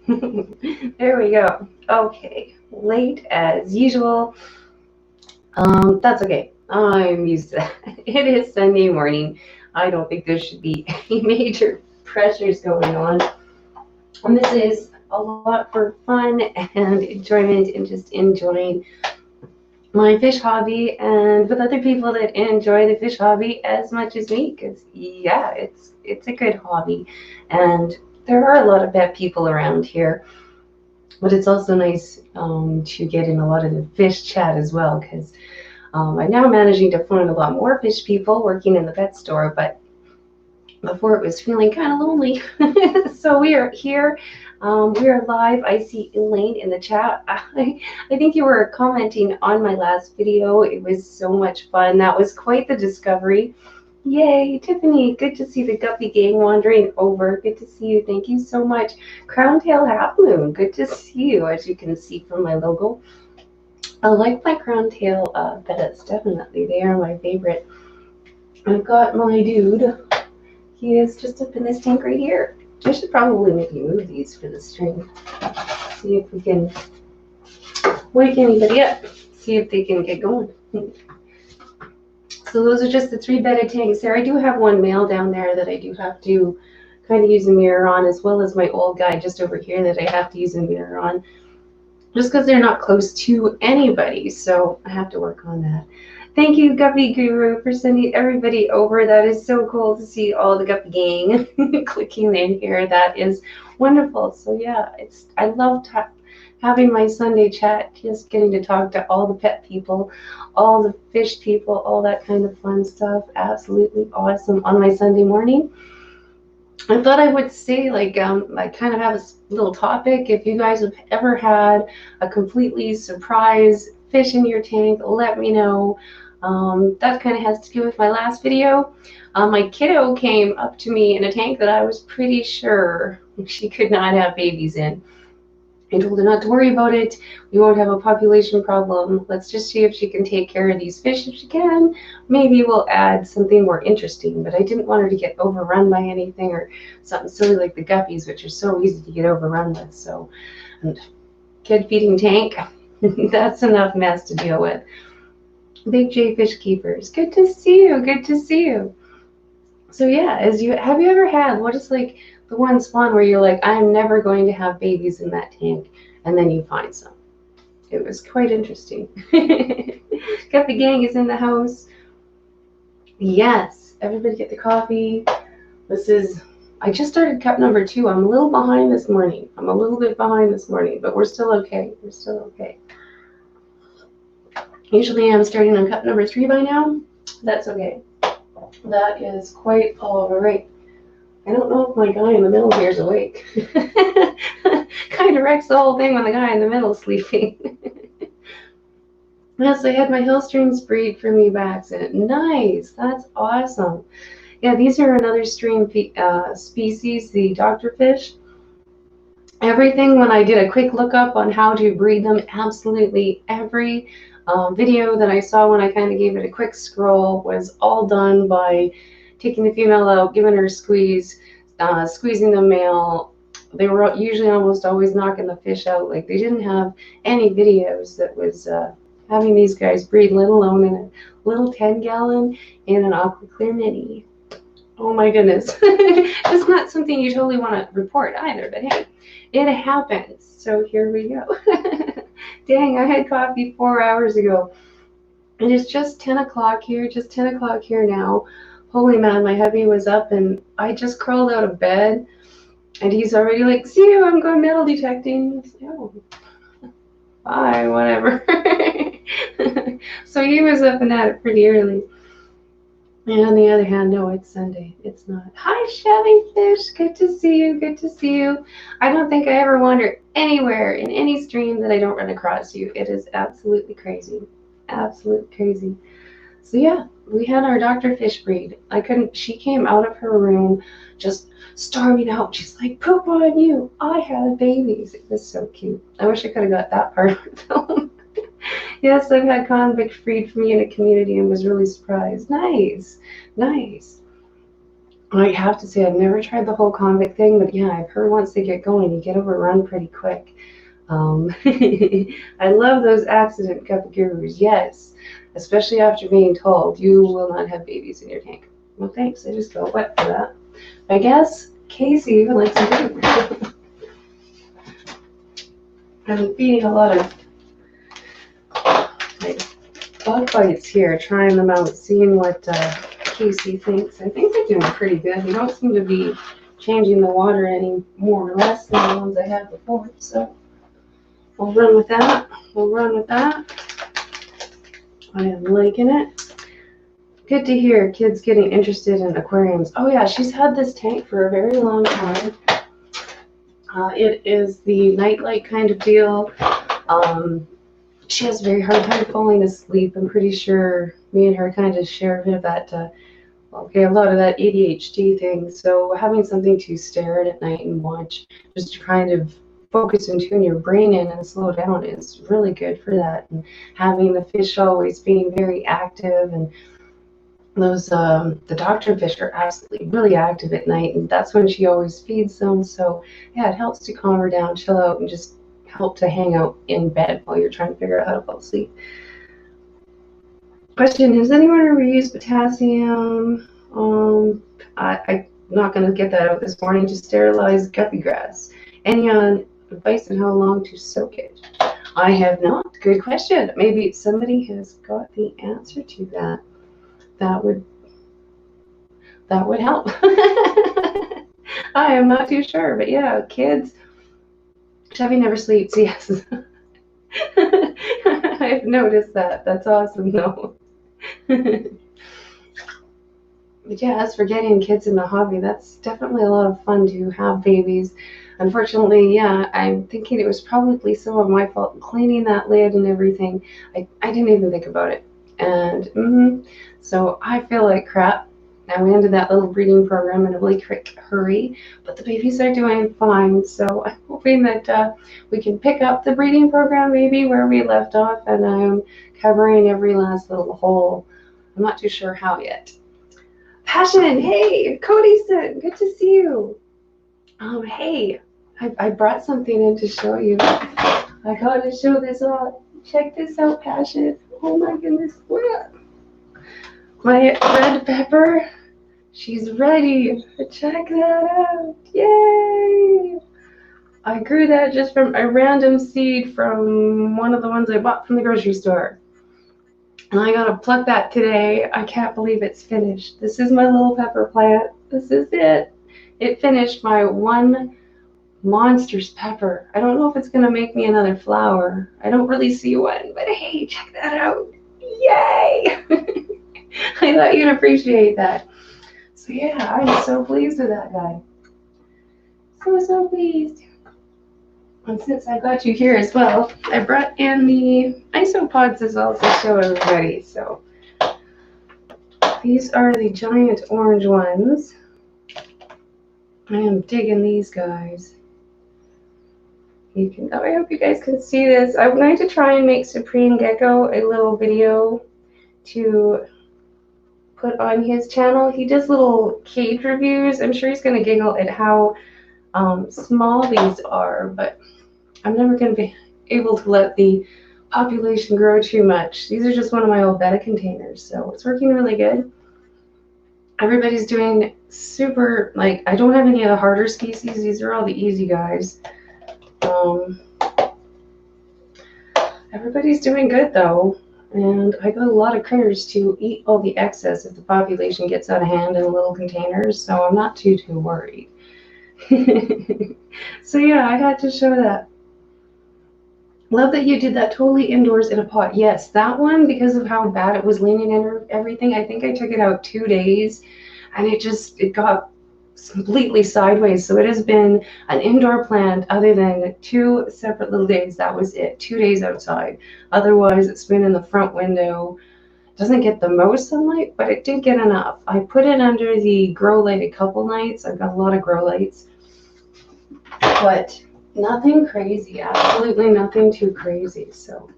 There we go. Okay, late as usual. That's okay. I'm used to that. It is Sunday morning. I don't think there should be any major pressures going on. And this is a lot for fun and enjoyment and just enjoying my fish hobby and with other people that enjoy the fish hobby as much as me. Because yeah, it's a good hobby, and there are a lot of pet people around here. But it's also nice to get in a lot of the fish chat as well, because I'm now managing to find a lot more fish people working in the pet store, but before it was feeling kind of lonely. So we are here. We are live. I see Elaine in the chat. I think you were commenting on my last video. It was so much fun. That was quite the discovery. Yay, Tiffany, good to see the Guppy gang wandering over. Good to see you. Thank you so much. Crown Tail Half Moon, good to see you, as you can see from my logo. I like my Crown Tail beds, definitely. They are my favorite. I've got my dude. He is just up in this tank right here. I should probably maybe move these for the stream. See if we can wake anybody up. See if they can get going. So those are just the 3 bedded tanks there. I do have one male down there that I do have to kind of use a mirror on, as well as my old guy just over here that I have to use a mirror on, just because they're not close to anybody. So I have to work on that. Thank you, Guppy Guru, for sending everybody over. That is so cool to see all the Guppy gang clicking in here. That is wonderful. So yeah, I love having my Sunday chat, just getting to talk to all the pet people, all the fish people, all that kind of fun stuff. Absolutely awesome on my Sunday morning. I thought I would say, I kind of have a little topic. If you guys have ever had a completely surprise fish in your tank, let me know. That kind of has to do with my last video. My kiddo came up to me in a tank that I was pretty sure she could not have babies in. I told her not to worry about it. We won't have a population problem. Let's just see if she can take care of these fish. If she can, maybe we'll add something more interesting. But I didn't want her to get overrun by anything or something silly like the guppies, which are so easy to get overrun with. So, and kid feeding tank, that's enough mess to deal with. Big J Fish Keepers, good to see you. Good to see you. So yeah, have you ever had what is like the one spawn where you're like, I'm never going to have babies in that tank, and then you find some? It was quite interesting. Guppy gang is in the house. Yes, everybody get the coffee. I just started cup number 2. I'm a little behind this morning. I'm a little bit behind this morning, but we're still okay. We're still okay. Usually I'm starting on cup number 3 by now. That's okay. That is quite all right. I don't know if my guy in the middle here is awake. Kind of wrecks the whole thing when the guy in the middle is sleeping. Yes, I had my Hillstreams breed for me by accident. Nice, that's awesome. Yeah, these are another stream species, the doctorfish. Everything, when I did a quick lookup on how to breed them, absolutely every video that I saw when I kind of gave it a quick scroll was all done by taking the female out, giving her a squeeze, squeezing the male. They were usually almost always knocking the fish out. Like, they didn't have any videos that was having these guys breed, let alone in a little 10-gallon in an aqua clear mini. Oh my goodness. It's not something you totally want to report either, but hey, it happens. So here we go. Dang, I had coffee 4 hours ago. And it's just 10 o'clock here, just 10 o'clock here now. Holy man, my hubby was up and I just crawled out of bed and he's already like, see you, I'm going metal detecting. Oh, bye, whatever. So he was up and at it pretty early. And on the other hand, no, it's Sunday. It's not. Hi, Shelly Fish. Good to see you. Good to see you. I don't think I ever wander anywhere in any stream that I don't run across you. It is absolutely crazy. Absolutely crazy. So yeah, we had our Dr. Fish breed. She came out of her room just storming out. She's like, poop on you. I have babies. It was so cute. I wish I could have got that part of the film. Yes, I've had convict freed from me in a community and was really surprised. Nice, nice. I have to say I've never tried the whole convict thing, but yeah, I've heard once they get going, you get overrun pretty quick. I love those accident guppies, yes, especially after being told you will not have babies in your tank. Well, thanks, I just felt wet for that. I guess Casey even likes to do. I'm feeding a lot of like bug bites here, trying them out, seeing what Casey thinks. I think they're doing pretty good. They don't seem to be changing the water any more or less than the ones I had before, so we'll run with that. We'll run with that. I am liking it. Good to hear kids getting interested in aquariums. Oh yeah, she's had this tank for a very long time. It is the nightlight kind of deal. She has a very hard time falling asleep. I'm pretty sure me and her kind of share a bit of that, a lot of that ADHD thing. So having something to stare at night and watch, just to kind of focus and tune your brain in and slow down is really good for that. And having the fish always being very active, and those the doctor fish are absolutely really active at night, and that's when she always feeds them. So yeah, it helps to calm her down, chill out, and just help to hang out in bed while you're trying to figure out how to fall asleep. Question: has anyone ever used potassium? I'm not going to get that out this morning to sterilize guppy grass. Any advice on how long to soak it? I have not. Good question. Maybe somebody has got the answer to that. That would help. I am not too sure, but yeah, kids. Chevy never sleeps. Yes, I've noticed that. That's awesome, though. But yeah, as for getting kids in the hobby, that's definitely a lot of fun to have babies. Unfortunately, yeah, I'm thinking it was probably some of my fault cleaning that lid and everything. I didn't even think about it. And so I feel like crap. Now we ended that little breeding program in a really quick hurry, but the babies are doing fine. So I'm hoping that we can pick up the breeding program maybe where we left off, and I'm covering every last little hole. I'm not too sure how yet. Passion, hey, Codyson, good to see you. Hey, I brought something in to show you. I gotta show this off. Check this out, Passion. Oh my goodness, what? My red pepper, she's ready. Check that out. Yay! I grew that just from a random seed from one of the ones I bought from the grocery store. And I gotta pluck that today. I can't believe it's finished. This is my little pepper plant. This is it. It finished my one monstrous pepper. I don't know if it's gonna make me another flower. I don't really see one, but hey, check that out. Yay! I thought you'd appreciate that. So yeah, I'm so pleased with that guy. So pleased. And since I got you here as well, I brought in the isopods as well to show everybody. So these are the giant orange ones. I am digging these guys. I hope you guys can see this. I'm going to try and make Supreme Gecko a little video to put on his channel. He does little cage reviews. I'm sure he's going to giggle at how small these are, but I'm never going to be able to let the population grow too much. These are just one of my old betta containers, so it's working really good. Everybody's doing super, like, I don't have any of the harder species. These are all the easy guys. Everybody's doing good, though. And I got a lot of critters to eat all the excess if the population gets out of hand in little containers, so I'm not too worried. So yeah, I had to show that. Love that you did that totally indoors in a pot. Yes, that one, because of how bad it was leaning in everything, I think I took it out 2 days, and it got completely sideways. So it has been an indoor plant other than 2 separate little days. That was it, 2 days outside. Otherwise, it's been in the front window. Doesn't get the most sunlight, but it did get enough. I put it under the grow light a couple nights. I've got a lot of grow lights, but nothing crazy, absolutely nothing too crazy. So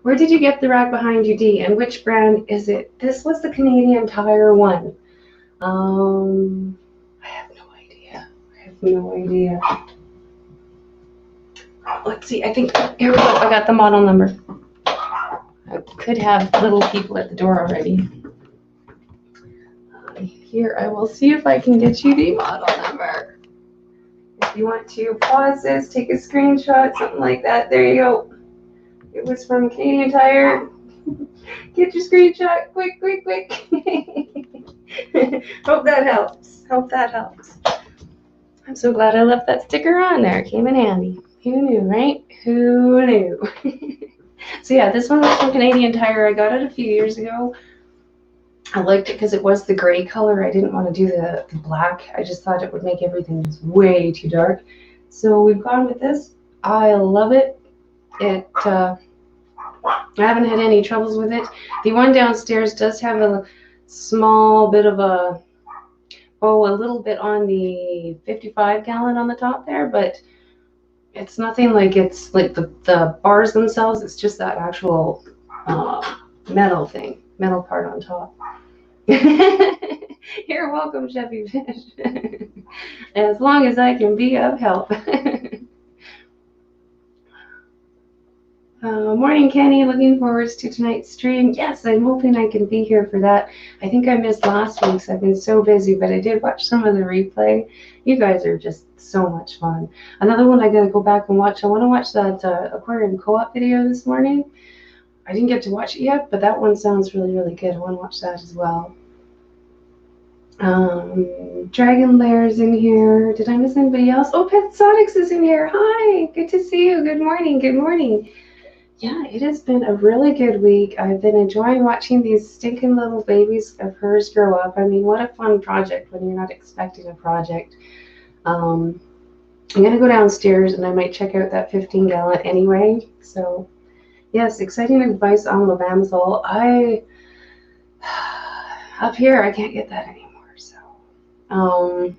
where did you get the rack behind you, Dee, and which brand is it? This was the Canadian Tire one. I have no idea. I have no idea. Let's see. I think here we go. I got the model number. I could have little people at the door already. Here, I will see if I can get you the model number. If you want to pause this, take a screenshot, something like that. There you go. It was from Canadian Tire. Get your screenshot, quick, quick, quick. Hope that helps. Hope that helps. I'm so glad I left that sticker on there. It came in handy. Who knew, right? Who knew? So yeah, this one was from Canadian Tire. I got it a few years ago. I liked it because it was the gray color. I didn't want to do the black. I just thought it would make everything just way too dark. So we've gone with this. I love it. I haven't had any troubles with it. The one downstairs does have a small bit of a little bit on the 55 gallon on the top there, but it's nothing like it's like the bars themselves. It's just that actual metal part on top. You're welcome, Chevy Fish. As long as I can be of help. Morning, Kenny. Looking forward to tonight's stream. Yes, I'm hoping I can be here for that. I think I missed last week's. I've been so busy, but I did watch some of the replay. You guys are just so much fun. Another one I got to go back and watch. I want to watch that aquarium co-op video this morning. I didn't get to watch it yet, but that one sounds really, really good. I want to watch that as well. Dragon Lair's in here. Did I miss anybody else? Oh, Pet Sonics is in here. Hi, good to see you. Good morning. Good morning. Yeah, it has been a really good week. I've been enjoying watching these stinking little babies of hers grow up. I mean, what a fun project when you're not expecting a project. I'm going to go downstairs and I might check out that 15 gallon anyway. So, yes, exciting advice on Levamsol. Up here, I can't get that anymore. So,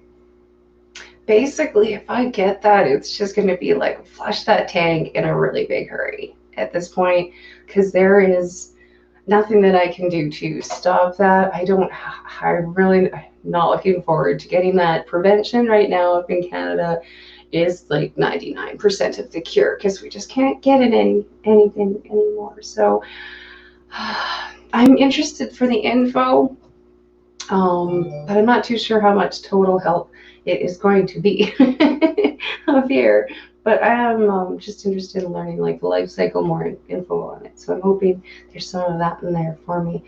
basically, if I get that, it's just going to be like flush that tank in a really big hurry at this point, because there is nothing that I can do to stop that. I'm not looking forward to getting that. Prevention right now up in Canada is like 99% of the cure, because we just can't get it anything anymore. So I'm interested for the info, but I'm not too sure how much total help it is going to be up here. But I am just interested in learning like the life cycle, more info on it. So I'm hoping there's some of that in there for me.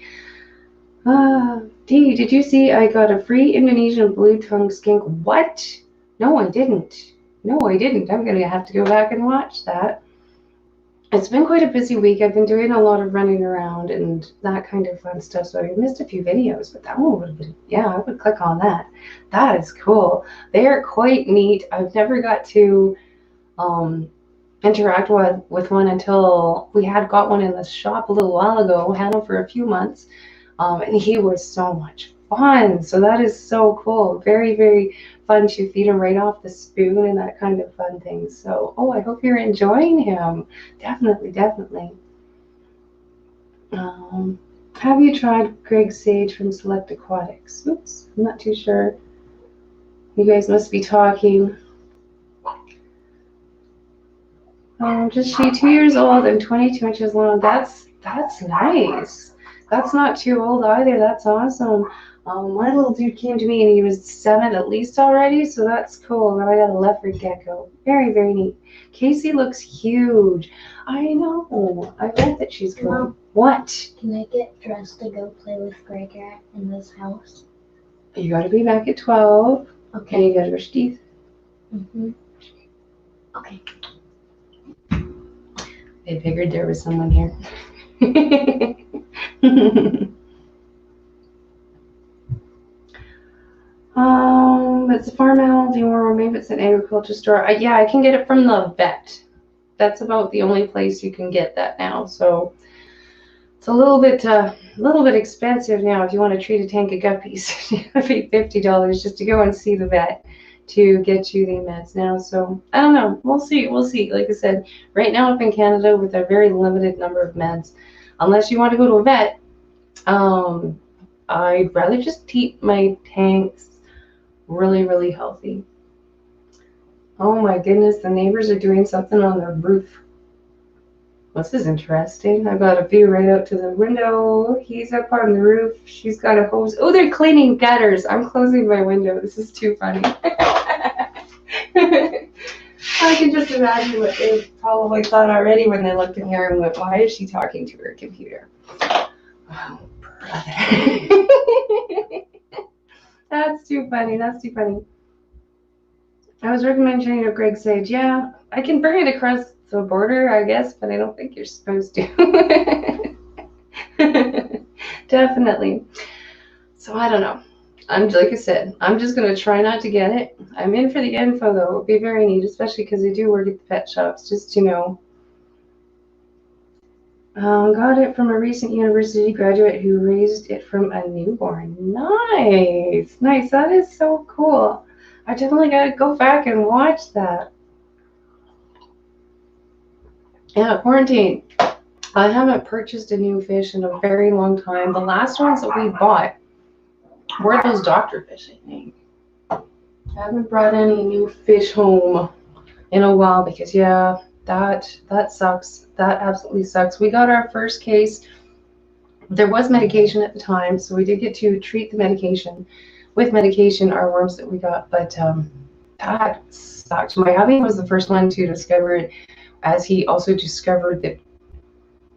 Dee, did you see I got a free Indonesian blue tongue skink? What? No, I didn't. No, I didn't. I'm going to have to go back and watch that. It's been quite a busy week. I've been doing a lot of running around and that kind of fun stuff. So I missed a few videos, but that one would have been, yeah, I would click on that. That is cool. They're quite neat. I've never got to interact with one until we had got one in the shop a little while ago, had him for a few months, and he was so much fun. So that is so cool. Very, very fun to feed him right off the spoon and that kind of fun thing. So, I hope you're enjoying him. Definitely, definitely. Have you tried Greg Sage from Select Aquatics? Oops, I'm not too sure. You guys must be talking. Just she 2 years old and 22 inches long. That's nice. That's not too old either. That's awesome. My little dude came to me and he was 7 at least already, so that's cool. And I got a leopard gecko. Very, very neat. Casey looks huge. I know. I bet that she's cool. Mom, what? Can I get dressed to go play with Gregor in this house? You gotta be back at 12. Okay. And you gotta brush teeth. Mm-hmm. Okay. They figured there was someone here. It's a farm animal or maybe it's an agriculture store. Yeah, I can get it from the vet. That's about the only place you can get that now. So it's a little bit expensive now if you want to treat a tank of guppies. You gotta pay $50 just to go and see the vet to get you the meds now. So I don't know. We'll see. Like I said, right now up in Canada with a very limited number of meds, unless you want to go to a vet, I'd rather just keep my tanks really, really healthy. Oh my goodness, the neighbors are doing something on their roof. This is interesting. I've got a view right out to the window. He's up on the roof. She's got a hose. Oh, they're cleaning gutters. I'm closing my window. This is too funny. I can just imagine what they probably thought already when they looked in here and went, why is she talking to her computer? Oh, brother. That's too funny. That's too funny. I was recommending Greg Sage. Yeah, I can bring it across the border, I guess, but I don't think you're supposed to. Definitely. So I don't know. Like I said, I'm just gonna try not to get it. I'm in for the info though. It'll be very neat, especially because I do work at the pet shops, just to know. Got it from a recent university graduate who raised it from a newborn. Nice, nice. That is so cool. I definitely gotta go back and watch that. Yeah, quarantine. I haven't purchased a new fish in a very long time. The last ones that we bought were those doctor fish, I think. I haven't brought any new fish home in a while because, yeah, that sucks. That absolutely sucks. We got our first case. There was medication at the time, so we did get to treat the medication. With medication, our worms that we got, but that sucked. My hubby was the first one to discover it, as he also discovered that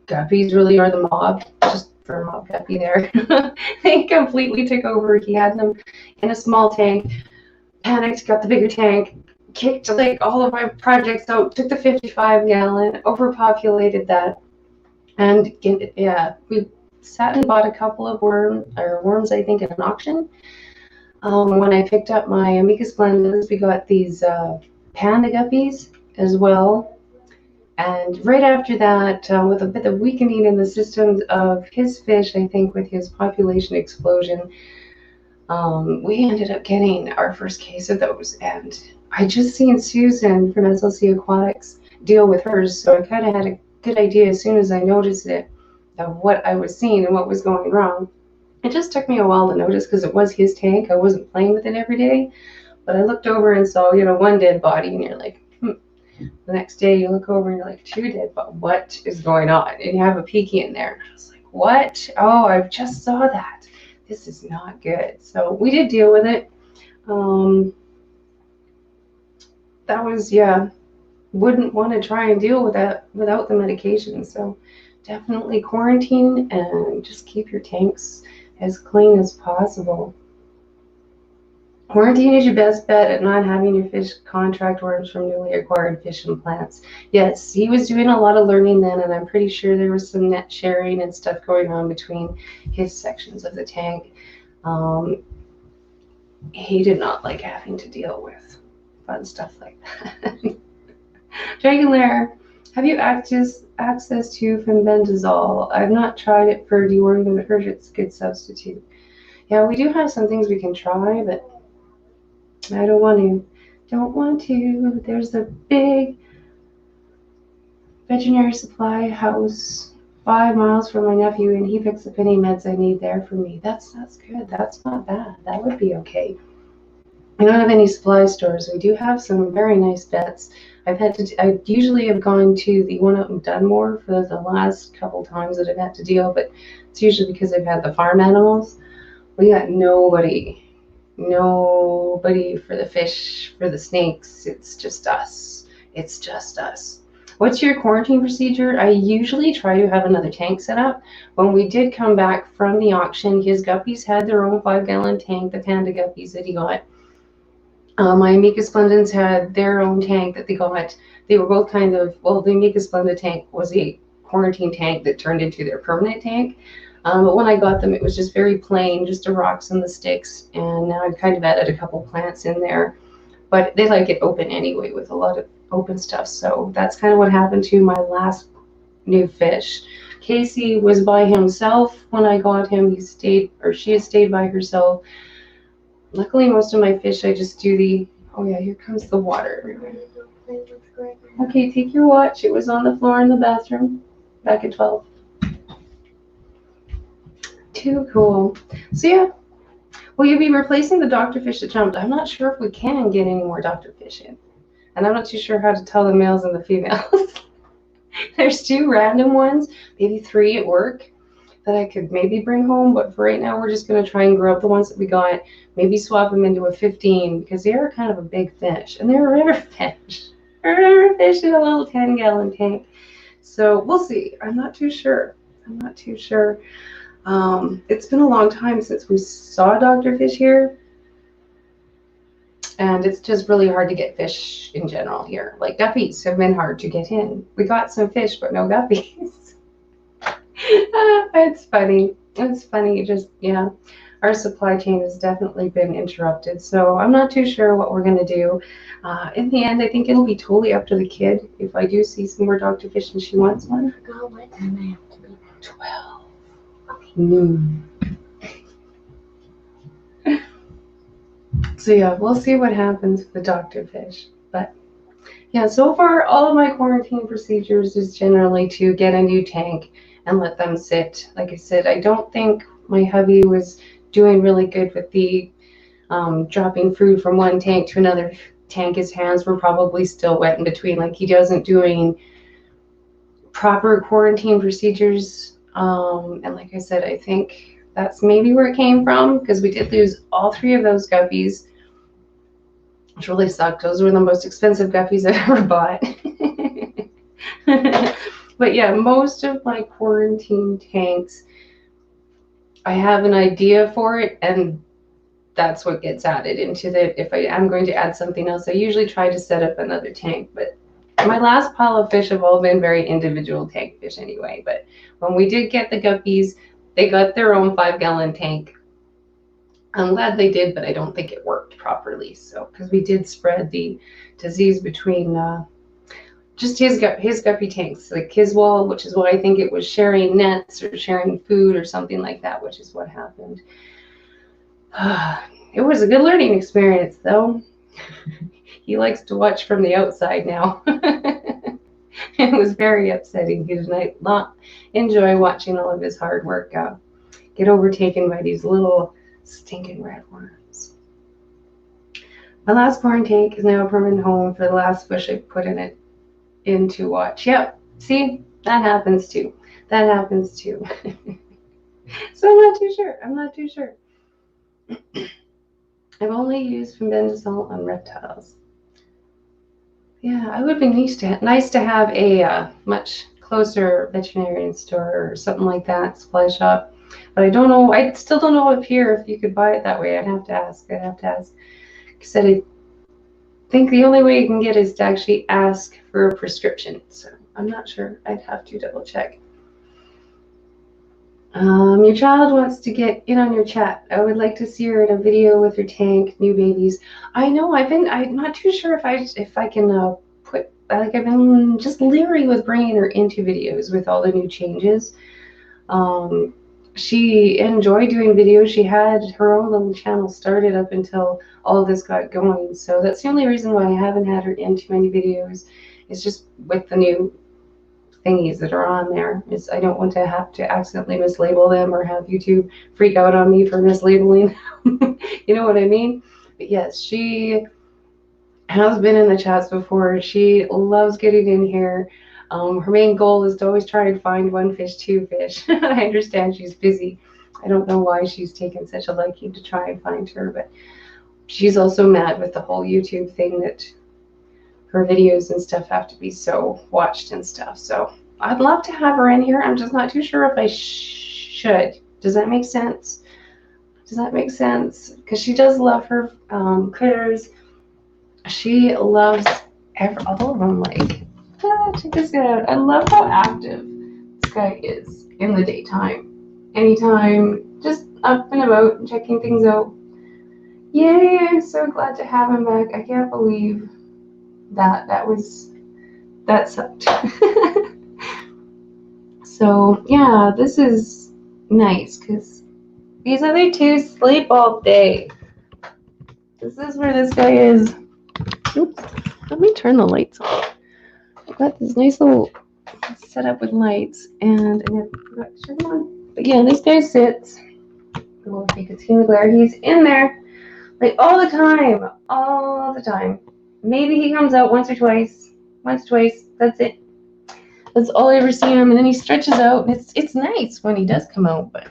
guppies really are the mob, just for mob guppy there. They completely took over. He had them in a small tank, panicked, got the bigger tank, kicked like all of my projects out, took the 55-gallon, overpopulated that, and yeah, we sat and bought a couple of worms, I think, at an auction. When I picked up my Amicus Splendens, we got these panda guppies as well. And right after that, with a bit of weakening in the systems of his fish, I think with his population explosion, we ended up getting our first case of those. And I just seen Susan from SLC Aquatics deal with hers, so I kind of had a good idea as soon as I noticed it of what I was seeing and what was going wrong. It just took me a while to notice because it was his tank. I wasn't playing with it every day, but I looked over and saw, one dead body, and you're like, The next day you look over and you're like, 2 dead, but what is going on? And you have a peeky in there. I was like, what? Oh, I just saw that. This is not good. So we did deal with it. That was, yeah, wouldn't want to try and deal with that without the medication. So definitely quarantine and just keep your tanks as clean as possible. Quarantine is your best bet at not having your fish contract worms from newly acquired fish and plants. Yes, he was doing a lot of learning then, and I'm pretty sure there was some net sharing and stuff going on between his sections of the tank. He did not like having to deal with fun stuff like that. Dragon Lair, have you access to fenbendazole? I've not tried it for deworming, but heard it's a good substitute. Yeah, we do have some things we can try, but I don't want to. There's a big veterinary supply house 5 miles from my nephew, and he picks up any meds I need there for me. That's good. That's not bad. That would be okay. I don't have any supply stores. We do have some very nice vets. I usually have gone to the one out in Dunmore for the last couple times that I've had to deal, but it's usually because I've had the farm animals. We got nobody for the fish, for the snakes. It's just us. What's your quarantine procedure? I usually try to have another tank set up. When we did come back from the auction, his guppies had their own 5-gallon tank, the panda guppies that he got. My Amicus Splendens had their own tank that they got. They were both kind of, well, the Amicus Splenda tank was a quarantine tank that turned into their permanent tank. But when I got them, it was just very plain, just the rocks and the sticks. And now I've kind of added a couple plants in there. But they like it open anyway with a lot of open stuff. So that's kind of what happened to my last new fish. Casey was by himself when I got him. She has stayed by herself. Luckily, most of my fish, I just do oh yeah, here comes the water everywhere. Okay, take your watch. It was on the floor in the bathroom back at 12. Too cool. So yeah, will you be replacing the doctor fish that jumped? I'm not sure if we can get any more doctor fish in. And I'm not too sure how to tell the males and the females. There's 2 random ones, maybe 3 at work that I could maybe bring home, but for right now we're just going to try and grow up the ones that we got, maybe swap them into a 15 because they are kind of a big fish and they're a river fish. A river fish in a little 10-gallon tank. So we'll see. I'm not too sure. I'm not too sure. It's been a long time since we saw Dr. Fish here. And it's just really hard to get fish in general here. Like guppies have been hard to get in. We got some fish, but no guppies. It's funny. It's funny. Just, yeah, our supply chain has definitely been interrupted. So I'm not too sure what we're going to do. In the end, I think it'll be totally up to the kid. If I do see some more Dr. Fish and she wants one. I forgot what time I have to be back. 12 noon. So yeah, we'll see what happens with the Dr. Fish. But yeah, so far all of my quarantine procedures is generally to get a new tank and let them sit. Like I said, I don't think my hubby was doing really good with the dropping food from one tank to another tank. His hands were probably still wet in between. Like he wasn't doing proper quarantine procedures. And like I said, I think that's maybe where it came from because we did lose all 3 of those guppies, which really sucked. Those were the most expensive guppies I've ever bought. But yeah, most of my quarantine tanks, I have an idea for it, and that's what gets added into the, if I am going to add something else, I usually try to set up another tank. But my last pile of fish have all been very individual tank fish anyway. But when we did get the guppies, they got their own 5-gallon tank. I'm glad they did, but I don't think it worked properly. So, because we did spread the disease between just his guppy tanks, like his wall, which is why I think it was sharing nets or sharing food or something like that, which is what happened. It was a good learning experience, though. He likes to watch from the outside now. It was very upsetting. He did not enjoy watching all of his hard work get overtaken by these little stinking red worms. My last corn tank is now a permanent home for the last fish I put in to watch. Yep, see, that happens too. That happens too. So I'm not too sure. I'm not too sure. I've only used fenbendazole on reptiles. Yeah, it would be nice to have a much closer veterinarian store or something like that, supply shop. But I don't know. I still don't know up here if you could buy it that way. I'd have to ask. Because I think the only way you can get is to actually ask for a prescription. So I'm not sure. I'd have to double check. Your child wants to get in on your chat. I would like to see her in a video with her tank, new babies. I know. I'm not too sure if I can put, like, I've been just leery with bringing her into videos with all the new changes. She enjoyed doing videos. She had her own little channel started up until all of this got going. So that's the only reason why I haven't had her in too many videos. It's just with the new thingies that are on there. I don't want to have to accidentally mislabel them or have YouTube freak out on me for mislabeling. You know what I mean? But yes, she has been in the chats before. She loves getting in here. Her main goal is to always try and find 1 fish, 2 fish. I understand she's busy. I don't know why she's taken such a liking to try and find her, but she's also mad with the whole YouTube thing that her videos and stuff have to be so watched and stuff. So I'd love to have her in here. I'm just not too sure if I should. Does that make sense? Does that make sense? Because she does love her critters. She loves all of them. Like, check this out. I love how active this guy is in the daytime. Anytime, just up and about and checking things out. Yay, I'm so glad to have him back. I can't believe that sucked. So yeah, this is nice because these other 2 sleep all day. This is where this guy is. Oops, let me turn the lights on. I've got this nice little setup with lights, and I forgot to turn them on. But yeah, this guy sits Well, if you could see the glare, he's in there like all the time, all the time. Maybe he comes out once, twice. That's it. That's all I ever see him, and then he stretches out. And it's nice when he does come out, but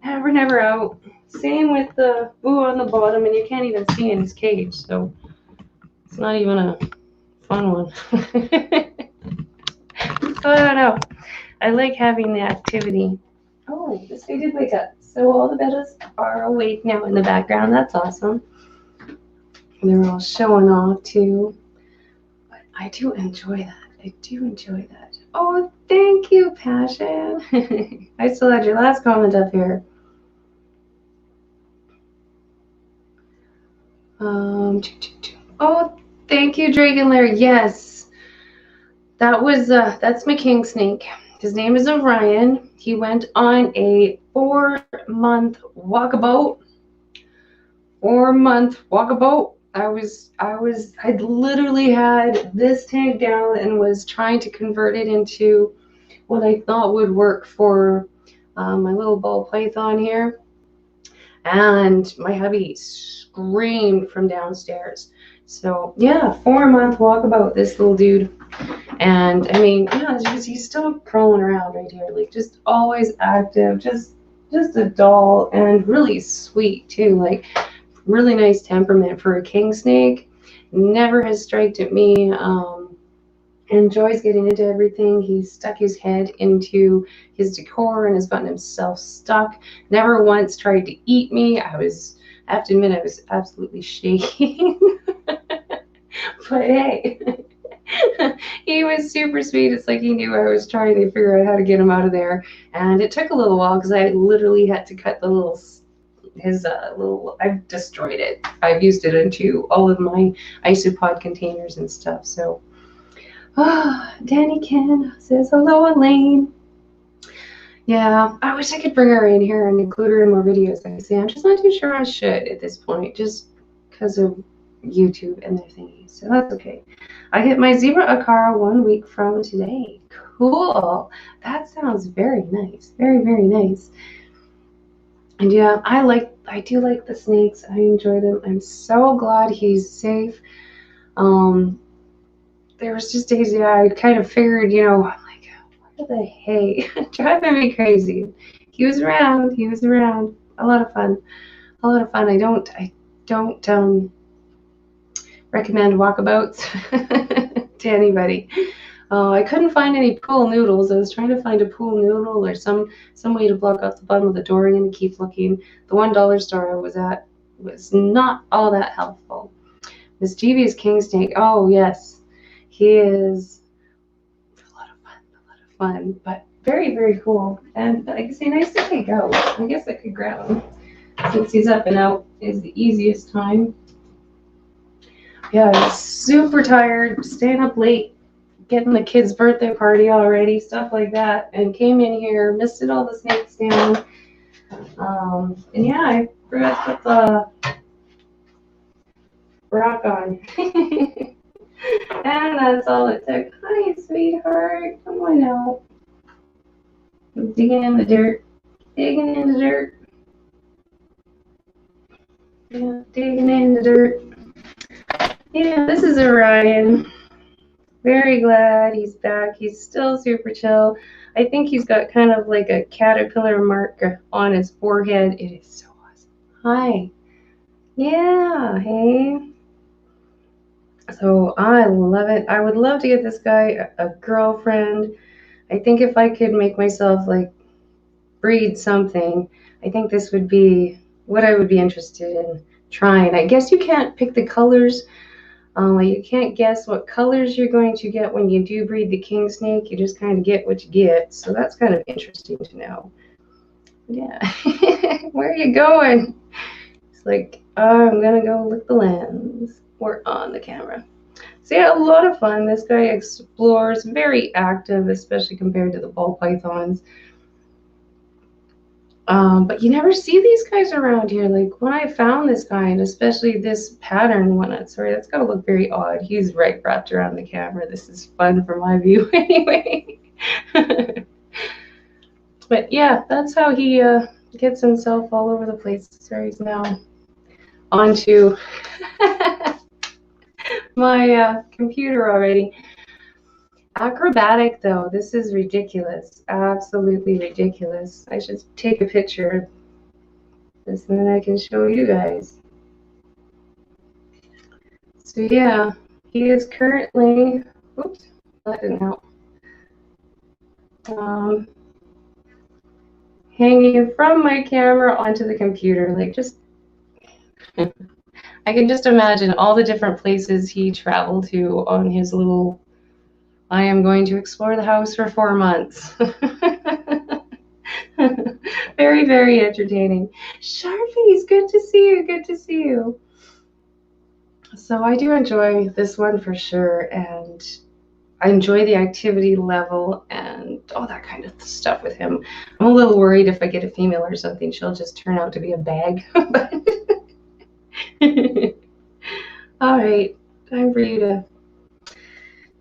never out. Same with the boo on the bottom, and you can't even see in his cage, so it's not even a fun one. So I don't know. I like having the activity. Oh, this guy did wake up. So all the betas are awake now in the background. That's awesome. They're all showing off too. But I do enjoy that. I do enjoy that. Oh, thank you, Passion. I still had your last comment up here. Oh, thank you, Dragon Lair. Yes, that's my king snake. His name is Orion. He went on a 4-month walkabout. 4-month walkabout. I'd literally had this tank down and was trying to convert it into what I thought would work for my little ball python here. And my hubby screamed from downstairs. So yeah, 4-month walkabout, this little dude. And I mean, yeah, he's still crawling around right here, like just always active, just a doll, and really sweet too, like really nice temperament for a king snake. Never has striked at me. Enjoys getting into everything. He's stuck his head into his decor and has gotten himself stuck. Never once tried to eat me. I have to admit, I was absolutely shaking. But hey, he was super sweet. It's like he knew I was trying to figure out how to get him out of there. And it took a little while because I literally had to cut the I've destroyed it. I've used it into all of my isopod containers and stuff. So, Danny Ken says hello, Elaine. Yeah, I wish I could bring her in here and include her in more videos. I say I'm just not too sure I should at this point, just because of YouTube and their thingies. So that's okay. I get my zebra Akara 1 week from today. Cool. That sounds very nice. Very, very nice. And yeah, I do like the snakes. I enjoy them. I'm so glad he's safe. There was just days, yeah, I kind of figured, I'm like, what the hey? Driving me crazy. He was around. A lot of fun. I don't recommend walkabouts to anybody. I couldn't find any pool noodles. I was trying to find a pool noodle or some way to block off the bottom of the door, and to keep looking. The $1 store I was at was not all that helpful. Mischievous king snake. Oh yes, he is a lot of fun, but very, very cool. And like I say, nice to take out. I guess I could grab him since he's up and out is the easiest time. Yeah, I was super tired, staying up late, getting the kid's birthday party already, stuff like that, and came in here, misted all the snakes down. And yeah, I forgot to put the rock on. And that's all it took. Hi, sweetheart. Come on out. I'm digging in the dirt. Yeah, digging in the dirt. Yeah, this is Orion. Very glad he's back. He's still super chill. I think he's got kind of like a caterpillar mark on his forehead. It is so awesome. Hi. Yeah, hey. So I love it. I would love to get this guy a girlfriend. I think if I could make myself like breed something, I think this would be what I would be interested in trying. I guess you can't pick the colors. You can't guess what colors you're going to get when you do breed the king snake. You just kind of get what you get. So that's kind of interesting to know. Yeah. Where are you going? It's like, I'm going to go lick the lens. We're on the camera. So yeah, a lot of fun. This guy explores, very active, especially compared to the ball pythons. But you never see these guys around here. Like when I found this guy, and especially this pattern one, sorry, that's gotta look very odd. He's right wrapped around the camera. This is fun for my view anyway. But yeah, that's how he gets himself all over the place. So he's now onto my computer already. Acrobatic though, this is ridiculous. Absolutely ridiculous. I should take a picture of this and then I can show you guys. So yeah, he is currently, oops, that didn't help. Hanging from my camera onto the computer, like just, I can just imagine all the different places he traveled to on his little, I am going to explore the house for 4 months. Very, very entertaining. Sharpies, good to see you, good to see you. So I do enjoy this one for sure, and I enjoy the activity level and all that kind of stuff with him. I'm a little worried if I get a female or something, she'll just turn out to be a bag. All right, time for you to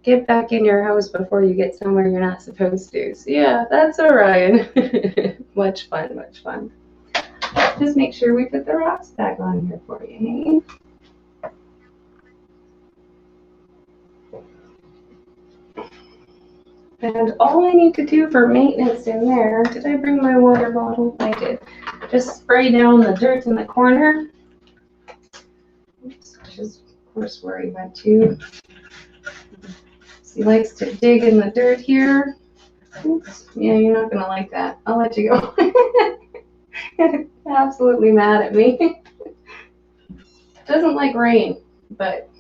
get back in your house before you get somewhere you're not supposed to. So yeah, that's Orion. Much fun, much fun. Just make sure we put the rocks back on here for you, hey? And all I need to do for maintenance in there, did I bring my water bottle? I did. Just spray down the dirt in the corner. Oops, which is of course where he went to. He likes to dig in the dirt here. Oops. Yeah, you're not gonna like that. I'll let you go. Absolutely mad at me. Doesn't like rain, but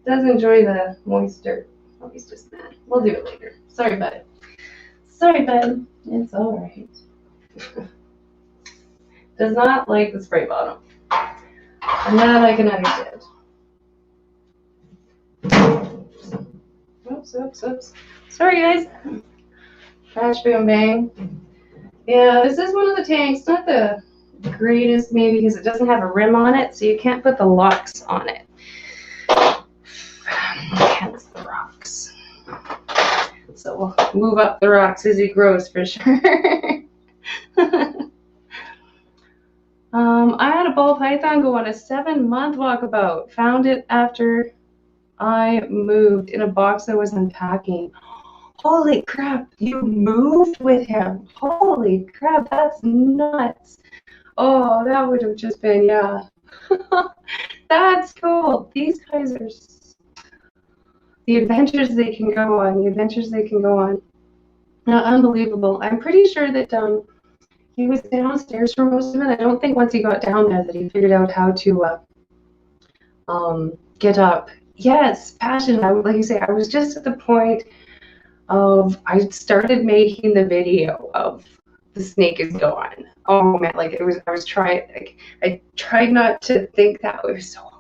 does enjoy the moist dirt. Oh, he's just mad. We'll do it later. Sorry, bud. Sorry, bud. It's all right. Does not like the spray bottle. And that I can understand. Oops, oops, oops. Sorry, guys. Crash, boom, bang. Yeah, this is one of the tanks. Not the greatest, maybe, because it doesn't have a rim on it, so you can't put the locks on it. Hence the rocks. So we'll move up the rocks as he grows for sure. I had a ball python go on a 7-month walkabout. Found it after I moved in a box I was unpacking. Holy crap, you moved with him. Holy crap, that's nuts. Oh, that would have just been, yeah. That's cool. These guys are, the adventures they can go on, unbelievable. I'm pretty sure that he was downstairs for most of it. I don't think once he got down there that he figured out how to get up. Yes, passion. Like you say, I was just at the point of, I started making the video of the snake is gone. Oh man, like I was trying, like I tried not to think that. It was so hard.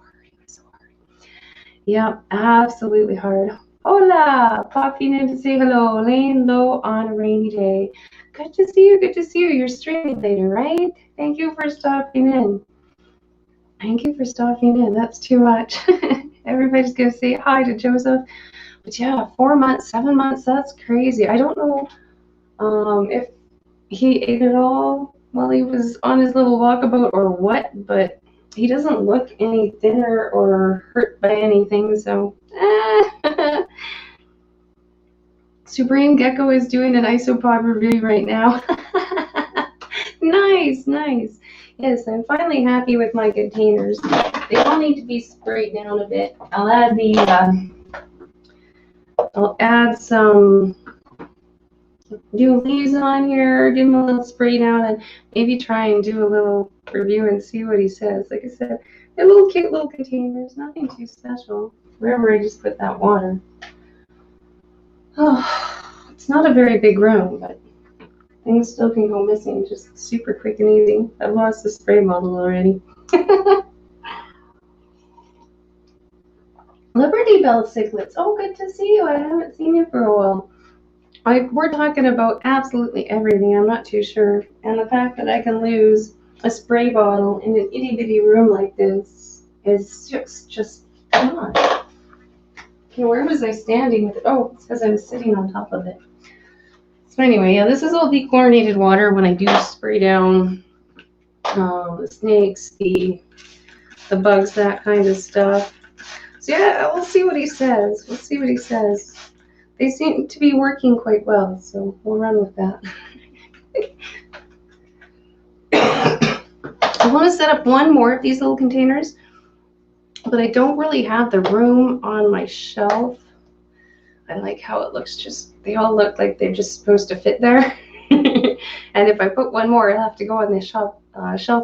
Yeah, absolutely hard. Hola, popping in to say hello, laying low on a rainy day. Good to see you, good to see you. You're streaming later, right? Thank you for stopping in. Thank you for stopping in. That's too much. Everybody's gonna say hi to Joseph. But yeah, 4 months, 7 months, that's crazy. I don't know if he ate it all while he was on his little walkabout or what, but he doesn't look any thinner or hurt by anything, so Supreme Gecko is doing an isopod review right now. Nice, nice. Yes, I'm finally happy with my containers. They all need to be sprayed down a bit. I'll add some new leaves on here, give him a little spray down, and maybe try and do a little review and see what he says. Like I said, they're little cute little containers, nothing too special. Wherever I just put that water. Oh, it's not a very big room, but things still can go missing just super quick and easy. I've lost the spray bottle already. Liberty Bell cichlids. Oh, good to see you. I haven't seen you for a while. We're talking about absolutely everything. I'm not too sure. And the fact that I can lose a spray bottle in an itty bitty room like this is just come on. Okay, where was I standing with it? Oh, it's because I was sitting on top of it. So anyway, yeah, this is all dechlorinated water when I do spray down the snakes, the bugs, that kind of stuff. So yeah, we'll see what he says. We'll see what he says. They seem to be working quite well, so we'll run with that. I want to set up one more of these little containers, but I don't really have the room on my shelf. I like how it looks. Just they all look like they're just supposed to fit there. And if I put one more, it'll have to go on the shelf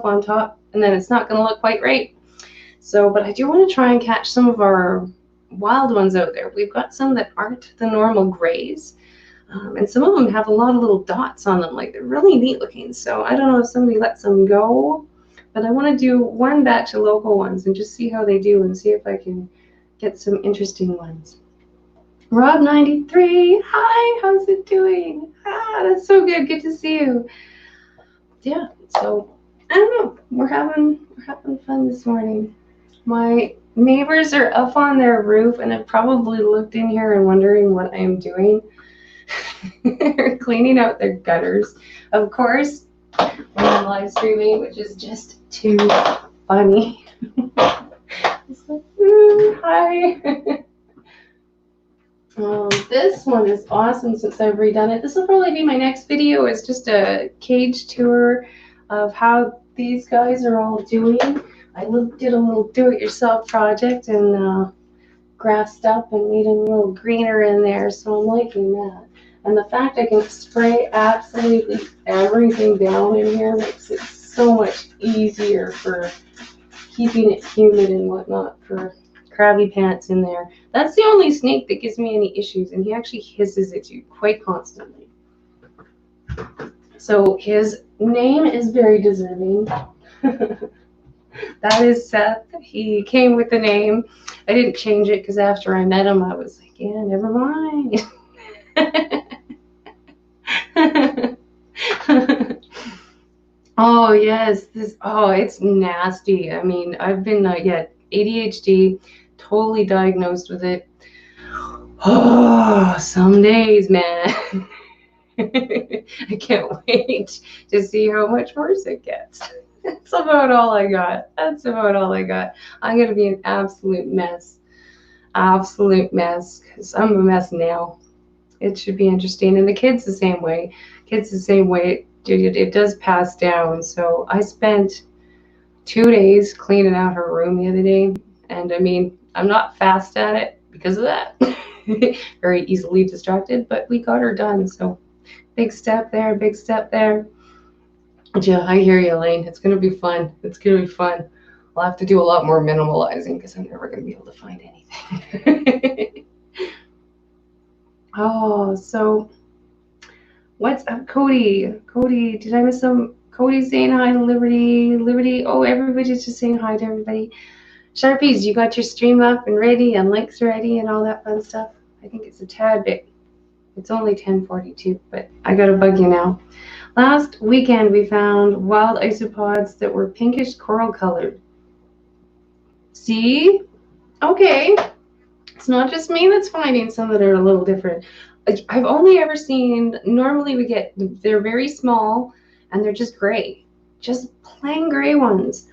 on top, and then it's not going to look quite right. So, but I do want to try and catch some of our wild ones out there. We've got some that aren't the normal grays, and some of them have a lot of little dots on them. Like, they're really neat looking. So I don't know if somebody lets them go, but I want to do one batch of local ones and just see how they do and see if I can get some interesting ones. Rob93, hi, how's it doing? Ah, that's so good. Good to see you. Yeah, so I don't know. We're having fun this morning. My neighbors are up on their roof and have probably looked in here and wondering what I am doing. They're cleaning out their gutters, of course, when I'm live streaming, which is just too funny. It's like, hi. This one is awesome since I've redone it. This will probably be my next video. It's just a cage tour of how these guys are all doing. I did a little do-it-yourself project and grassed up and made them a little greener in there, so I'm liking that. And the fact I can spray absolutely everything down in here makes it so much easier for keeping it humid and whatnot for Krabby Pants in there. That's the only snake that gives me any issues, and he actually hisses at you quite constantly. So his name is very deserving. That is Seth. He came with the name. I didn't change it because after I met him, I was like, yeah, never mind. Oh, yes. It's nasty. I mean, I've been, ADHD, totally diagnosed with it. Oh, some days, man. I can't wait to see how much worse it gets. That's about all I got. I'm going to be an absolute mess. Because I'm a mess now. It should be interesting. And the kids the same way. It does pass down. So I spent 2 days cleaning out her room the other day. And I mean, I'm not fast at it because of that. Very easily distracted, but we got her done. So big step there. Yeah, I hear you, Elaine. It's going to be fun. I'll have to do a lot more minimalizing because I'm never going to be able to find anything. Oh, so what's up, Cody? Cody, did I miss some? Cody's saying hi to Liberty. Oh, everybody's just saying hi to everybody. Sharpies, you got your stream up and ready and links ready and all that fun stuff? I think it's a tad bit. It's only 10:42, but I got to bug you now. Last weekend, we found wild isopods that were pinkish coral colored. See? Okay. It's not just me that's finding some that are a little different. I've only ever seen, normally they're very small and they're just gray. Just plain gray ones.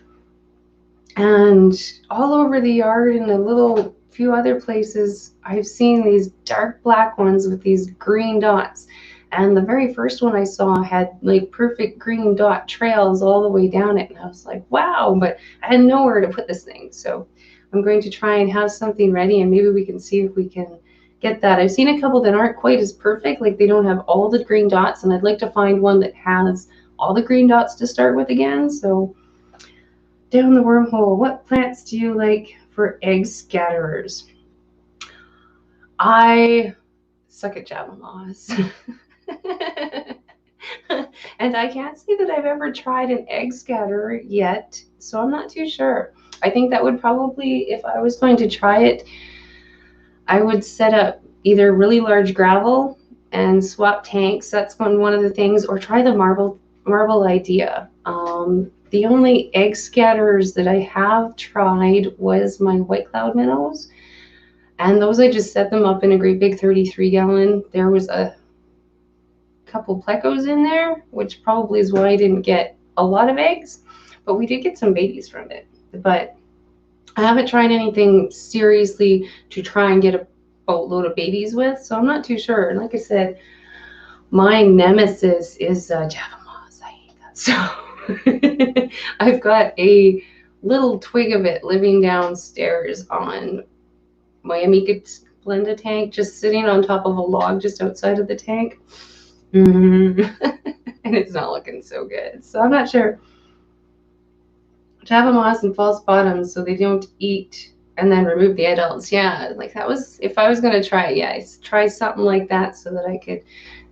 And all over the yard and a little few other places, I've seen these dark black ones with these green dots. And the very first one I saw had like perfect green dot trails all the way down it. And I was like, wow, but I had nowhere to put this thing. So I'm going to try and have something ready and maybe we can see if we can get that. I've seen a couple that aren't quite as perfect, like they don't have all the green dots, and I'd like to find one that has all the green dots to start with again. So down the wormhole, what plants do you like for egg scatterers? I suck at Java moss. And I can't say that I've ever tried an egg scatterer yet, so I'm not too sure. I think that would probably, if I was going to try it, I would set up either really large gravel and swap tanks. That's one of the things, or try the marble idea. The only egg scatterers that I have tried was my white cloud minnows, and those I just set them up in a great big 33-gallon. There was a couple plecos in there, which probably is why I didn't get a lot of eggs. but we did get some babies from it. But I haven't tried anything seriously to try and get a boatload of babies with, so I'm not too sure. And like I said, my nemesis is Java moss. I hate that. So I've got a little twig of it living downstairs on my Amica Splenda tank, just sitting on top of a log just outside of the tank. And it's not looking so good. So I'm not sure. Java moss and false bottoms so they don't eat and then remove the adults. Yeah, like that was, if I was going to try it, yeah, try something like that so that I could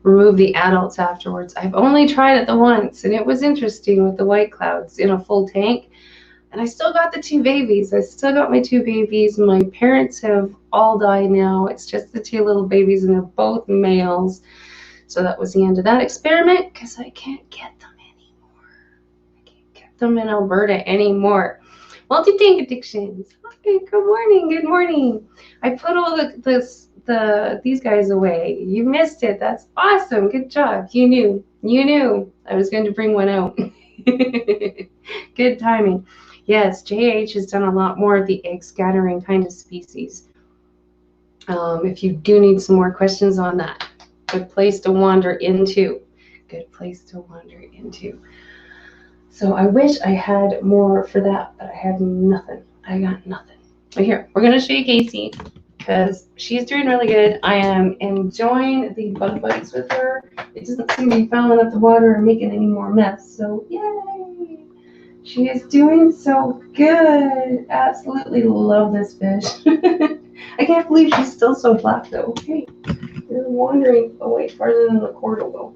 remove the adults afterwards. I've only tried it the once, and it was interesting with the white clouds in a full tank. And I still got the 2 babies. I still got my 2 babies. My parents have all died now. It's just the 2 little babies, and they're both males. So that was the end of that experiment because I can't get them anymore. I can't get them in Alberta anymore. Multi-tank addictions. Okay, good morning. Good morning. I put all these guys away. You missed it. That's awesome. Good job. You knew I was going to bring one out. Good timing. Yes, JH has done a lot more of the egg scattering kind of species. If you do need some more questions on that, good place to wander into. Good place to wander into. So I wish I had more for that, but I have nothing. I got nothing. But here, we're going to show you Casey because she's doing really good. I am enjoying the bug bites with her. It doesn't seem to be fouling up the water or making any more mess. So yay! She is doing so good. Absolutely love this fish. I can't believe she's still so black though. Hey, you're wandering away farther than the cord will go.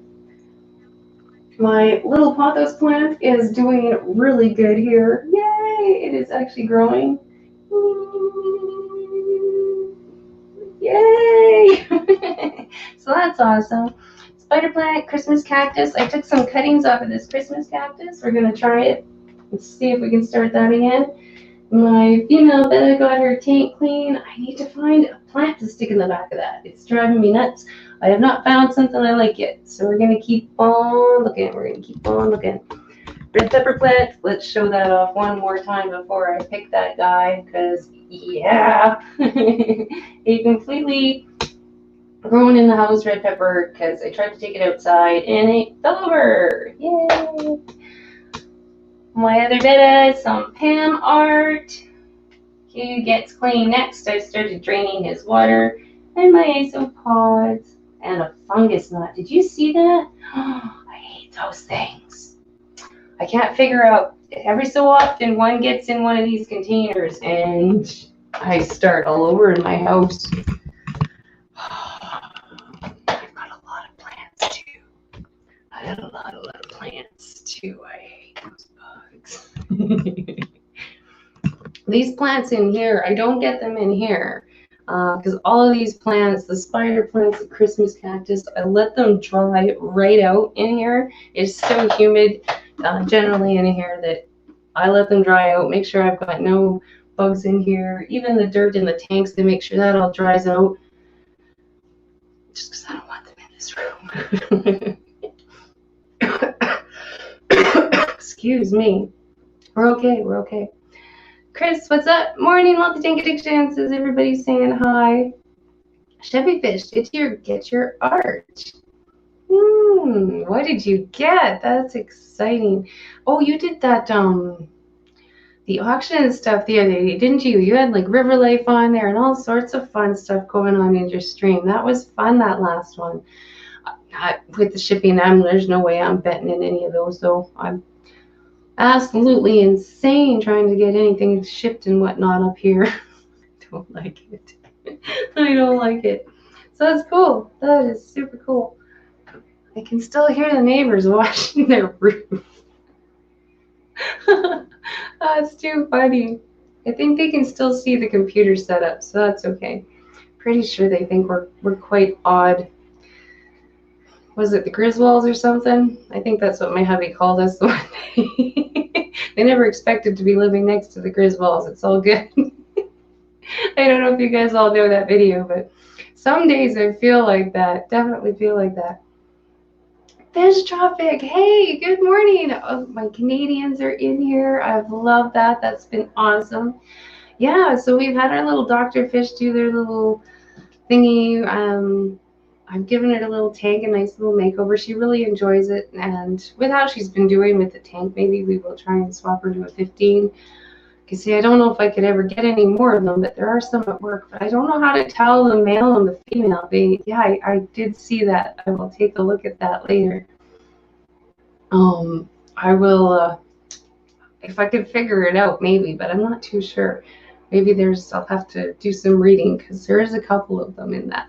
My little pothos plant is doing really good here. Yay! It is actually growing. Yay! So that's awesome. Spider plant, Christmas cactus. I took some cuttings off of this Christmas cactus. We're going to try it. Let's see if we can start that again. My female betta got her tank clean. I need to find a plant to stick in the back of that. It's driving me nuts. I have not found something I like yet. So we're going to keep on looking. We're going to keep on looking. Red pepper plant. Let's show that off one more time before I pick that guy. Because, yeah. He completely grown in the house red pepper because I tried to take it outside and it fell over. Yay! My other betta is some Pam art. He gets clean next. I started draining his water and my isopods and a fungus knot. Did you see that? Oh, I hate those things. I can't figure out. Every so often one gets in one of these containers and I start all over in my house. I've got a lot of plants too. I got a lot of plants too. I hate those bugs. These plants in here, I don't get them in here because all of these plants, the spider plants, the Christmas cactus, I let them dry right out in here. It's so humid generally in here that I let them dry out, make sure I've got no bugs in here. Even the dirt in the tanks, to make sure that all dries out. Just because I don't want them in this room. Excuse me. We're okay. We're okay. Chris, what's up? Morning, multi-tank addictions. Is everybody saying hi? Chevy fish, get your art. What did you get? That's exciting. Oh, you did that the auction stuff the other day, didn't you? You had like River Life on there and all sorts of fun stuff going on in your stream. That was fun, that last one. With the shipping, there's no way I'm betting in any of those though. I'm absolutely insane trying to get anything shipped and whatnot up here. I don't like it. I don't like it. So that's cool. That is super cool. I can still hear the neighbors washing their roof. That's too funny. I think they can still see the computer setup, so that's okay. Pretty sure they think we're quite odd. Was it the Griswolds or something? I think that's what my hubby called us the one day. They never expected to be living next to the Griswolds. It's all good. I don't know if you guys all know that video, but some days I feel like that. Definitely feel like that. Fish Tropic. Hey, good morning. Oh, my Canadians are in here. I've loved that. That's been awesome. Yeah, so we've had our little doctor fish do their little thingy. I've given her a little tank, a nice little makeover. She really enjoys it. And with how she's been doing with the tank, maybe we will try and swap her to a 15. Because see, I don't know if I could ever get any more of them, but there are some at work. But I don't know how to tell the male and the female. I did see that. I will take a look at that later. I will, if I could figure it out, maybe, but I'm not too sure. Maybe I'll have to do some reading because there is a couple of them in that,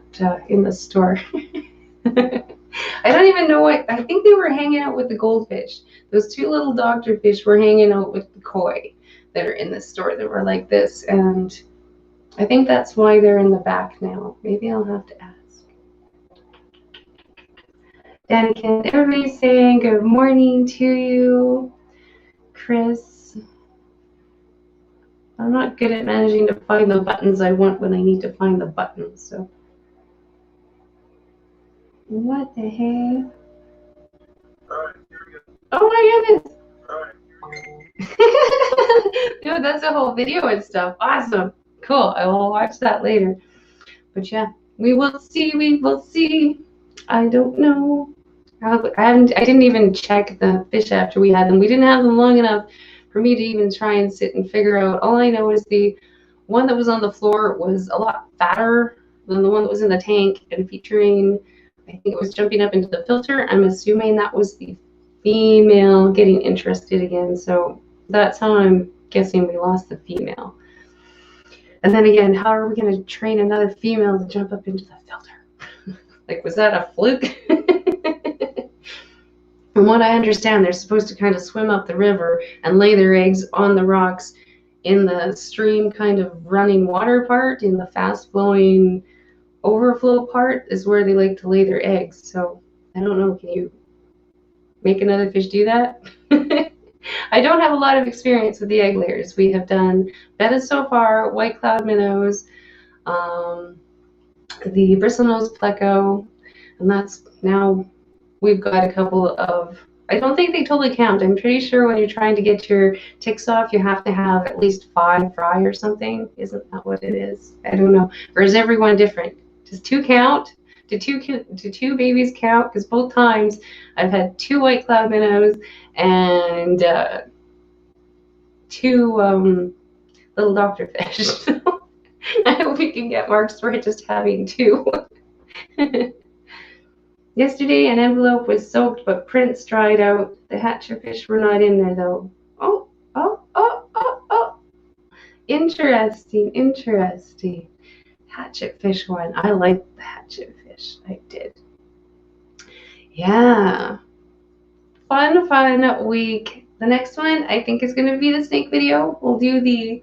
in the store. I don't even know I think they were hanging out with the goldfish. Those two little doctor fish were hanging out with the koi that are in the store that were like this. And I think that's why they're in the back now. Maybe I'll have to ask. Danikin, everybody's saying good morning to you. Chris. I'm not good at managing to find the buttons I want when I need to find the buttons, so. What the heck? Oh my goodness. Dude, that's a whole video and stuff. Awesome. Cool. I will watch that later. But yeah, we will see. We will see. I don't know. I didn't even check the fish after we had them. We didn't have them long enough for me to even try and sit and figure out. All I know is the one that was on the floor was a lot fatter than the one that was in the tank and featuring, I think it was jumping up into the filter. I'm assuming that was the female getting interested again. So that's how I'm guessing we lost the female. And then again, how are we going to train another female to jump up into the filter? Like, was that a fluke? From what I understand, they're supposed to kind of swim up the river and lay their eggs on the rocks in the stream kind of running water part. In the fast-flowing overflow part is where they like to lay their eggs. So I don't know, can you make another fish do that? I don't have a lot of experience with the egg layers. We have done bettas so far, white cloud minnows, the bristlenose pleco, and that's now we've got a couple of, I don't think they totally count. I'm pretty sure when you're trying to get your ticks off, you have to have at least 5 fry or something. Isn't that what it is? I don't know. Or is everyone different? Does 2 count? Do two babies count? Because both times I've had 2 white cloud minnows and 2 little doctor fish. So I hope we can get marks for just having 2. Yesterday, an envelope was soaked, but prints dried out. The hatcher fish were not in there, though. Oh. Interesting, interesting. Hatchet fish one. I like the hatchet fish. I did. Yeah. Fun week. The next one, I think, is going to be the snake video. We'll do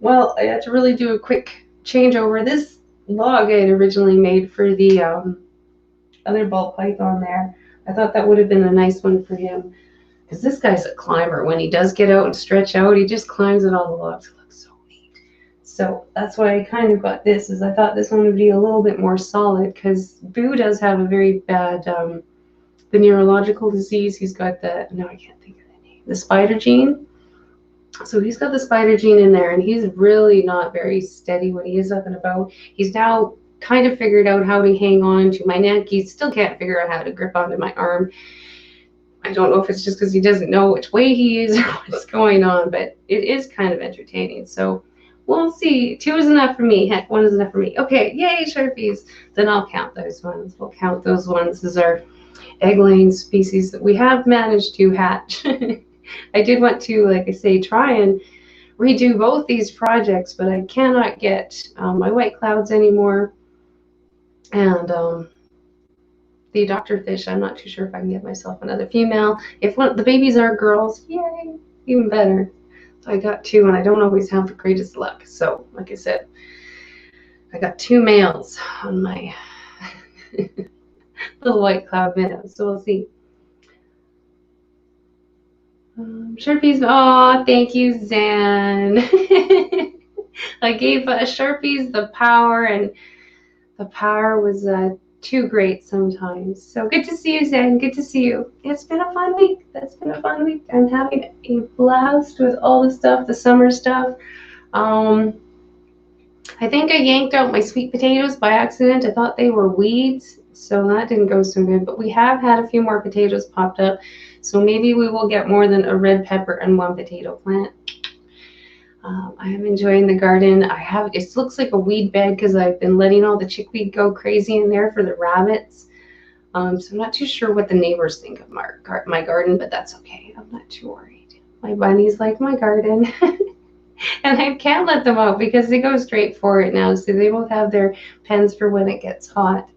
well, I had to really do a quick changeover. This log I had originally made for the other ball python there. I thought that would have been a nice one for him because this guy's a climber. When he does get out and stretch out, he just climbs on all the logs. It looks so neat. So that's why I kind of got this, is I thought this one would be a little bit more solid because Boo does have a very bad, the neurological disease. He's got the, no, I can't think of the name, the spider gene. So he's got the spider gene in there and he's really not very steady when he is up and about. He's now kind of figured out how to hang on to my neck. He still can't figure out how to grip onto my arm. I don't know if it's just because he doesn't know which way he is or what's going on, but it is kind of entertaining. So we'll see. 2 is enough for me. Heck, 1 is enough for me. Okay, yay, Sharpies. Then I'll count those ones. We'll count those ones as our egg-laying species that we have managed to hatch. I did want to, like I say, try and redo both these projects, but I cannot get my white clouds anymore. And the doctor fish, I'm not too sure if I can get myself another female. If the babies are girls, yay, even better. So I got 2, and I don't always have the greatest luck. So, like I said, I got 2 males on my little white cloud minnows. So we'll see. Sharpies, oh, thank you, Zan. I gave Sharpies the power, and the power was too great sometimes. So good to see you, Zen. Good to see you. It's been a fun week. That's been a fun week. I'm having a blast with all the stuff, the summer stuff. Um, I think I yanked out my sweet potatoes by accident. I thought they were weeds, so that didn't go so good. But we have had a few more potatoes popped up, so maybe we will get more than a red pepper and one potato plant. I am enjoying the garden. It looks like a weed bed because I've been letting all the chickweed go crazy in there for the rabbits. So I'm not too sure what the neighbors think of my garden, but that's okay. I'm not too worried. My bunnies like my garden. And I can't let them out because they go straight for it now. So they both have their pens for when it gets hot.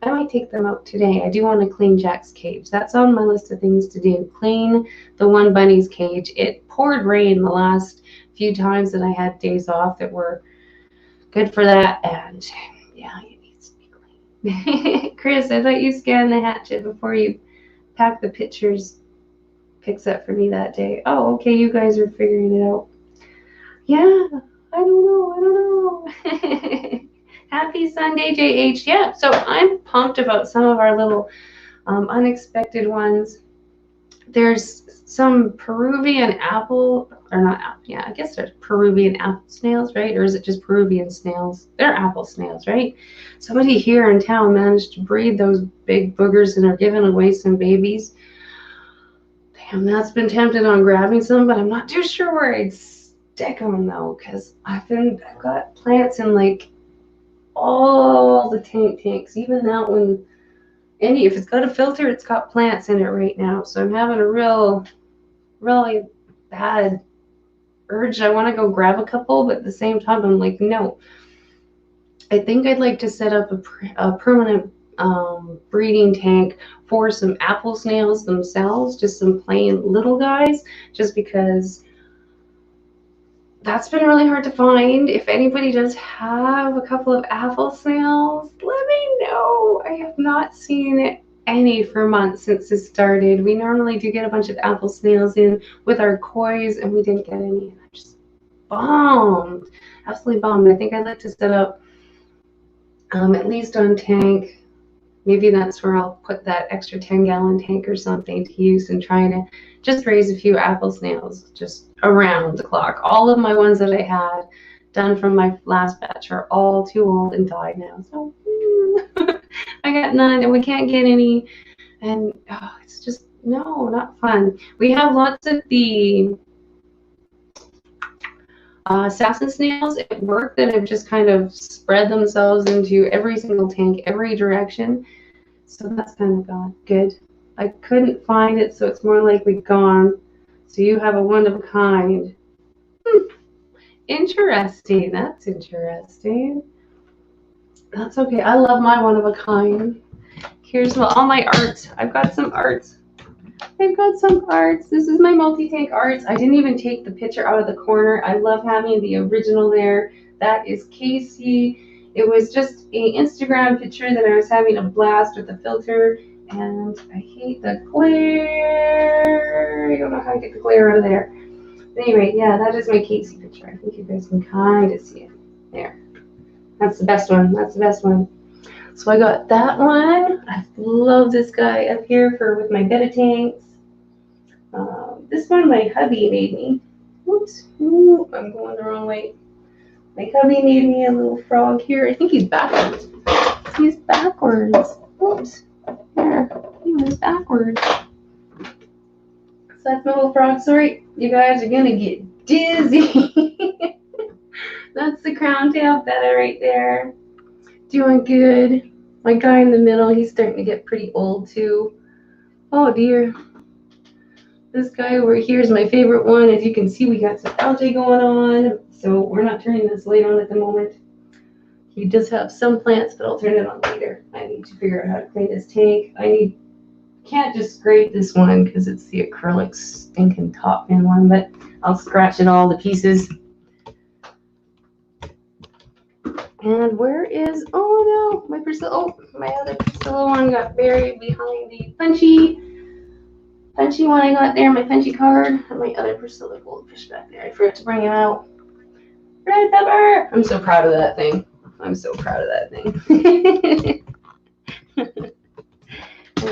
I might take them out today. I do want to clean Jack's cage. That's on my list of things to do. Clean the one bunny's cage. It poured rain the last few times that I had days off that were good for that. And yeah, it needs to be clean. Chris, I thought you scanned the hatchet before you packed the picks up for me that day. Oh, okay. You guys are figuring it out. Yeah, I don't know. Happy Sunday, JH. Yeah, so I'm pumped about some of our little unexpected ones. There's some Peruvian apple, or not apple, yeah, I guess there's Peruvian apple snails, right? Or is it just Peruvian snails? They're apple snails, right? Somebody here in town managed to breed those big boogers and are giving away some babies. Damn, that's been tempted on grabbing some, but I'm not too sure where I'd stick them though, because I've got plants in like all the tanks, even that one. If it's got a filter, it's got plants in it right now. So I'm having a really bad urge. I want to go grab a couple, but at the same time, I'm like, no. I think I'd like to set up a permanent breeding tank for some apple snails themselves, just some plain little guys, just because that's been really hard to find. If anybody does have a couple of apple snails, let me know. I have not seen any for months since this started. We normally do get a bunch of apple snails in with our kois, and we didn't get any. I'm just bummed, absolutely bummed. I think I'd like to set up at least on tank. Maybe that's where I'll put that extra 10-gallon tank or something to use and trying to just raise a few apple snails just around the clock. All of my ones that I had done from my last batch are all too old and died now. So I got none and we can't get any. And it's just, no, not fun. We have lots of the assassin snails at work that have just kind of spread themselves into every single tank, every direction. So that's kind of gone good. I couldn't find it, so it's more likely gone. So you have a one of a kind. Interesting. That's interesting. That's okay. I love my one of a kind. Here's all my arts. I've got some arts. This is my multi-tank arts. I didn't even take the picture out of the corner. I love having the original there. That is Casey. It was just an Instagram picture that I was having a blast with the filter, and I hate the glare. I don't know how to get the glare out of there. But anyway, yeah, that is my Casey picture. I think you guys can kind of see it. There. That's the best one. So I got that one. I love this guy up here with my betta tanks. This one my hubby made me. Whoops. Ooh, I'm going the wrong way. My hubby made me a little frog here. I think he's backwards. Whoops. There. He was backwards. So that's my little frog. Sorry, you guys are going to get dizzy. That's the crown tail betta right there. Doing good. My guy in the middle, he's starting to get pretty old too. Oh dear. This guy over here is my favorite one. As you can see, we got some algae going on, so we're not turning this light on at the moment. He does have some plants, but I'll turn it on later. I need to figure out how to clean this tank. Can't just scrape this one because it's the acrylic stinking top in one, but I'll scratch it all to pieces. And where is, oh no, my other Priscilla one got buried behind the punchy one I got there, my punchy card, and my other Priscilla goldfish back there. I forgot to bring him out. Red pepper! I'm so proud of that thing.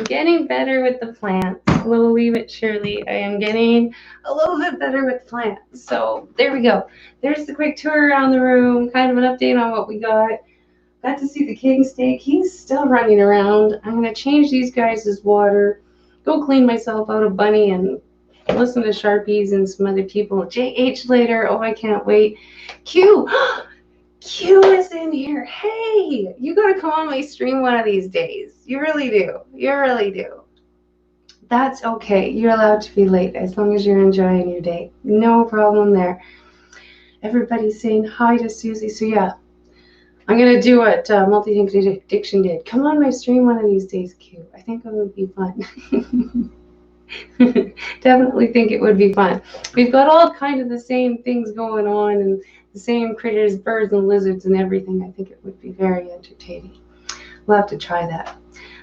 getting better with the plants. Slowly but surely, I am getting a little bit better with plants. So there we go. There's the quick tour around the room, kind of an update on what we got. Got to see the king steak. He's still running around. I'm going to change these guys' water, go clean myself out of Bunny, and listen to Sharpies and some other people. JH later. Oh, I can't wait. Q. Q is in here. Hey, you got to come on my stream one of these days. You really do. You really do. That's okay. You're allowed to be late as long as you're enjoying your day. No problem there. Everybody's saying hi to Susie. So yeah, I'm going to do what Multi-Think Diction did. Come on my stream one of these days, Q. I think it would be fun. Definitely think it would be fun. We've got all kind of the same things going on and the same critters, birds and lizards and everything. I think it would be very entertaining. We'll have to try that.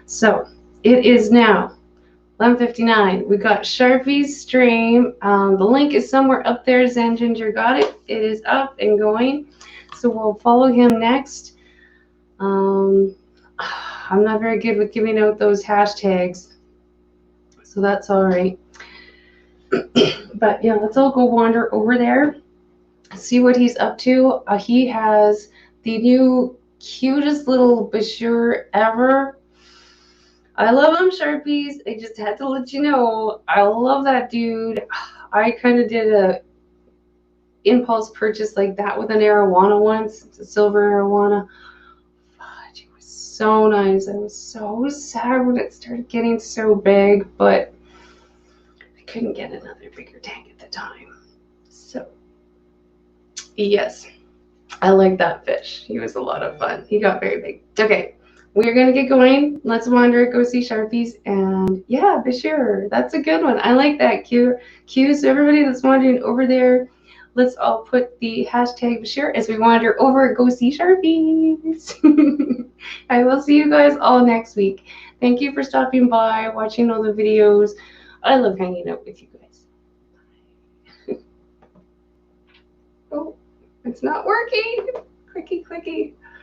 So it is now 11:59. We got Sharpie's stream. The link is somewhere up there. Zen Ginger got it. It is up and going. So we'll follow him next. I'm not very good with giving out those hashtags, so that's all right. But yeah, let's all go wander over there, see what he's up to. He has the new cutest little Bashir ever. I love him, Sharpies. I just had to let you know. I love that dude. I kind of did a impulse purchase like that with an arowana once. It's a silver arowana. Fudge, it was so nice. I was so sad when it started getting so big, but I couldn't get another bigger tank at the time. So, yes, I like that fish. He was a lot of fun. He got very big. Okay, we're going to get going. Let's wander, go see Sharpies, and yeah, Bashir. That's a good one. I like that. Q. So everybody that's wandering over there, let's all put the hashtag Bashir as we wander over, go see Sharpies. I will see you guys all next week. Thank you for stopping by, watching all the videos. I love hanging out with you guys. Oh, it's not working. Clicky, clicky.